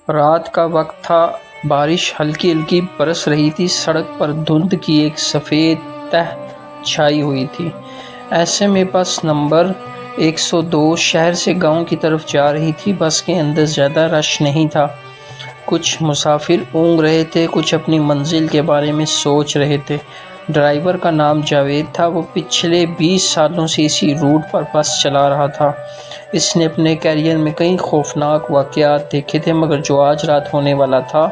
رات کا وقت تھا، بارش ہلکی ہلکی برس رہی تھی، سڑک پر دھند کی ایک سفید تہ چھائی ہوئی تھی۔ ایسے میں بس نمبر 102 شہر سے گاؤں کی طرف جا رہی تھی۔ بس کے اندر زیادہ رش نہیں تھا، کچھ مسافر اونگ رہے تھے، کچھ اپنی منزل کے بارے میں سوچ رہے تھے۔ ڈرائیور کا نام جاوید تھا، وہ پچھلے 20 سالوں سے اسی روٹ پر بس چلا رہا تھا۔ اس نے اپنے کیریئر میں کئی خوفناک واقعات دیکھے تھے، مگر جو آج رات ہونے والا تھا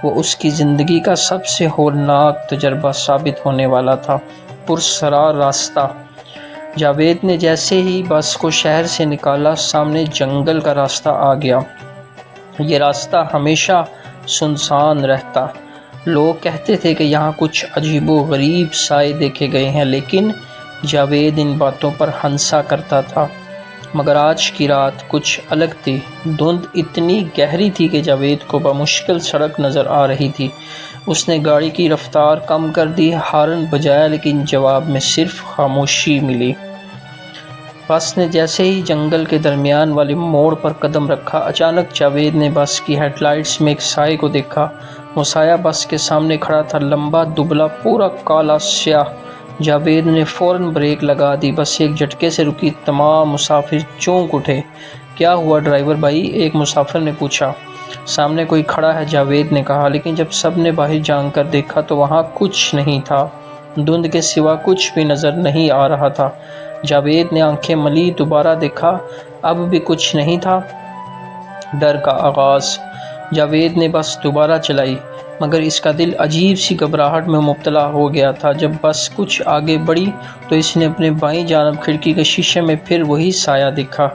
وہ اس کی زندگی کا سب سے ہولناک تجربہ ثابت ہونے والا تھا۔ پراسرار راستہ۔ جاوید نے جیسے ہی بس کو شہر سے نکالا، سامنے جنگل کا راستہ آ گیا۔ یہ راستہ ہمیشہ سنسان رہتا۔ لوگ کہتے تھے کہ یہاں کچھ عجیب و غریب سائے دیکھے گئے ہیں، لیکن جاوید ان باتوں پر ہنسا کرتا تھا۔ مگر آج کی رات کچھ الگ تھی۔ دھند اتنی گہری تھی کہ جاوید کو بمشکل سڑک نظر آ رہی تھی۔ اس نے گاڑی کی رفتار کم کر دی، ہارن بجایا، لیکن جواب میں صرف خاموشی ملی۔ بس نے جیسے ہی جنگل کے درمیان والے موڑ پر قدم رکھا، اچانک جاوید نے بس کی ہیڈ لائٹس میں ایک سائے کو دیکھا۔ وہ سایہ بس کے سامنے کھڑا تھا، لمبا، دبلا، پورا کالا سیاہ۔ جاوید نے فوراً بریک لگا دی، بس ایک جھٹکے سے رکی۔ تمام مسافر چونک اٹھے۔ کیا ہوا ڈرائیور بھائی؟ ایک مسافر نے پوچھا۔ سامنے کوئی کھڑا ہے، جاوید نے کہا، لیکن جب سب نے باہر جھانک کر دیکھا تو وہاں کچھ نہیں تھا۔ دھند کے سوا کچھ بھی نظر نہیں آ رہا تھا۔ جاوید نے آنکھیں ملی، دوبارہ دیکھا، اب بھی کچھ نہیں تھا۔ ڈر کا آغاز۔ جاوید نے بس دوبارہ چلائی، مگر اس کا دل عجیب سی گھبراہٹ میں مبتلا ہو گیا تھا۔ جب بس کچھ آگے بڑھی تو اس نے اپنے بائیں جانب کھڑکی کے شیشے میں پھر وہی سایہ دیکھا۔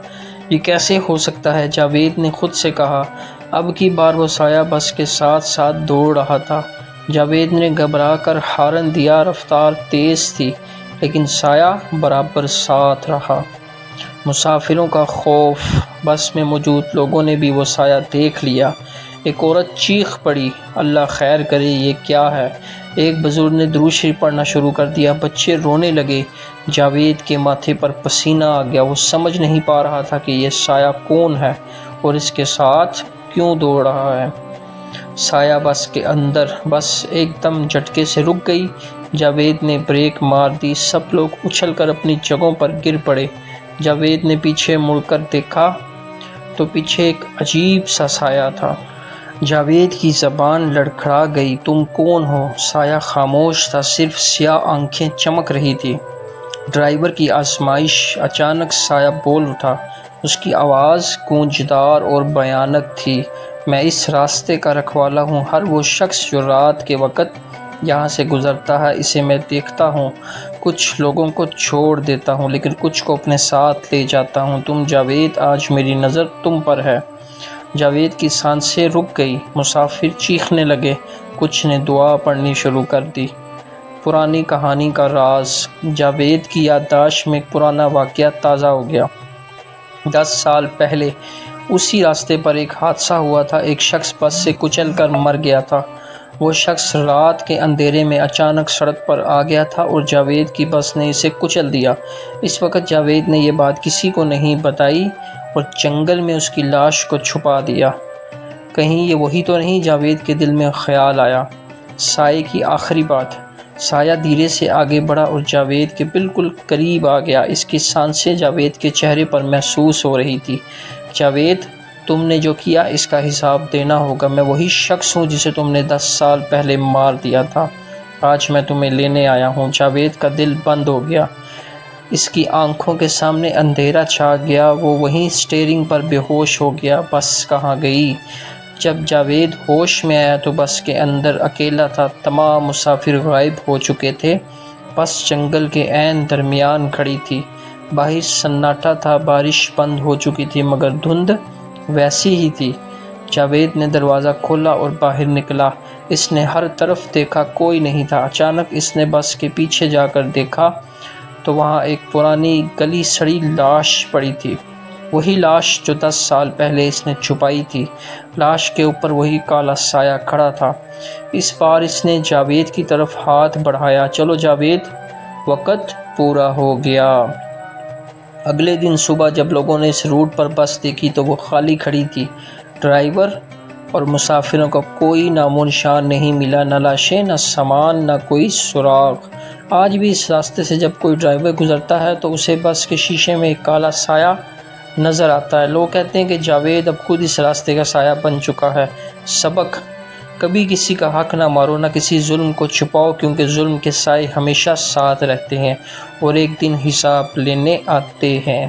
یہ کیسے ہو سکتا ہے؟ جاوید نے خود سے کہا۔ اب کی بار وہ سایہ بس کے ساتھ ساتھ دوڑ رہا تھا۔ جاوید نے گھبرا کر ہارن دیا، رفتار تیز تھی، لیکن سایہ برابر ساتھ رہا۔ مسافروں کا خوف۔ بس میں موجود لوگوں نے بھی وہ سایہ دیکھ لیا۔ ایک عورت چیخ پڑی، اللہ خیر کرے، یہ کیا ہے؟ ایک بزرگ نے درود شریف پڑھنا شروع کر دیا۔ بچے رونے لگے۔ جاوید کے ماتھے پر پسینہ آ گیا۔ وہ سمجھ نہیں پا رہا تھا کہ یہ سایہ کون ہے اور اس کے ساتھ کیوں دوڑ رہا ہے۔ سایہ بس کے اندر۔ بس ایک دم جھٹکے سے رک گئی۔ جاوید نے بریک مار دی، سب لوگ اچھل کر اپنی جگہوں پر گر پڑے۔ جاوید نے پیچھے مڑ کر دیکھا تو پیچھے ایک عجیب سا سایہ تھا۔ جاوید کی زبان لڑکھڑا گئی، تم کون ہو؟ سایہ خاموش تھا، صرف سیاہ آنکھیں چمک رہی تھی۔ ڈرائیور کی آزمائش۔ اچانک سایہ بول اٹھا۔ اس کی آواز گونجدار اور بھیانک تھی، میں اس راستے کا رکھوالا ہوں۔ ہر وہ شخص جو رات کے وقت یہاں سے گزرتا ہے، اسے میں دیکھتا ہوں۔ کچھ لوگوں کو چھوڑ دیتا ہوں، لیکن کچھ کو اپنے ساتھ لے جاتا ہوں۔ تم جاوید، آج میری نظر تم پر ہے۔ جاوید کی سانسیں رک گئی۔ مسافر چیخنے لگے، کچھ نے دعا پڑھنی شروع کر دی۔ پرانی کہانی کا راز۔ جاوید کی یادداشت میں ایک پرانا واقعہ تازہ ہو گیا۔ 10 سال پہلے اسی راستے پر ایک حادثہ ہوا تھا۔ ایک شخص بس سے کچل کر مر گیا تھا۔ وہ شخص رات کے اندھیرے میں اچانک سڑک پر آ گیا تھا اور جاوید کی بس نے اسے کچل دیا۔ اس وقت جاوید نے یہ بات کسی کو نہیں بتائی اور جنگل میں اس کی لاش کو چھپا دیا۔ کہیں یہ وہی تو نہیں؟ جاوید کے دل میں خیال آیا۔ سائے کی آخری بات۔ سایہ دھیرے سے آگے بڑھا اور جاوید کے بالکل قریب آ گیا۔ اس کی سانسیں جاوید کے چہرے پر محسوس ہو رہی تھی۔ جاوید، تم نے جو کیا اس کا حساب دینا ہوگا۔ میں وہی شخص ہوں جسے تم نے 10 سال پہلے مار دیا تھا۔ آج میں تمہیں لینے آیا ہوں۔ جاوید کا دل بند ہو گیا۔ اس کی آنکھوں کے سامنے اندھیرا چھا گیا۔ وہ وہیں اسٹیئرنگ پر بے ہوش ہو گیا۔ بس کہاں گئی؟ جب جاوید ہوش میں آیا تو بس کے اندر اکیلا تھا، تمام مسافر غائب ہو چکے تھے۔ بس جنگل کے عین درمیان کھڑی تھی۔ باہر سناٹا تھا، بارش بند ہو چکی تھی، مگر دھند ویسی ہی تھی۔ جاوید نے دروازہ کھولا اور باہر نکلا۔ اس نے ہر طرف دیکھا، کوئی نہیں تھا۔ اچانک اس نے بس کے پیچھے جا کر دیکھا تو وہاں ایک پرانی گلی سڑی لاش پڑی تھی، وہی لاش جو 10 سال پہلے اس نے چھپائی تھی۔ لاش کے اوپر وہی کالا سایہ کھڑا تھا۔ اس بار اس نے جاوید کی طرف ہاتھ بڑھایا، چلو جاوید، وقت پورا ہو گیا۔ اگلے دن صبح جب لوگوں نے اس روٹ پر بس دیکھی تو وہ خالی کھڑی تھی۔ ڈرائیور اور مسافروں کا کوئی نام و نشان نہیں ملا، نہ لاشیں، نہ سامان، نہ کوئی سراغ۔ آج بھی اس راستے سے جب کوئی ڈرائیور گزرتا ہے تو اسے بس کے شیشے میں ایک کالا سایہ نظر آتا ہے۔ لوگ کہتے ہیں کہ جاوید اب خود اس راستے کا سایہ بن چکا ہے۔ سبق: کبھی کسی کا حق نہ مارو، نہ کسی ظلم کو چھپاؤ، کیونکہ ظلم کے سائے ہمیشہ ساتھ رہتے ہیں اور ایک دن حساب لینے آتے ہیں۔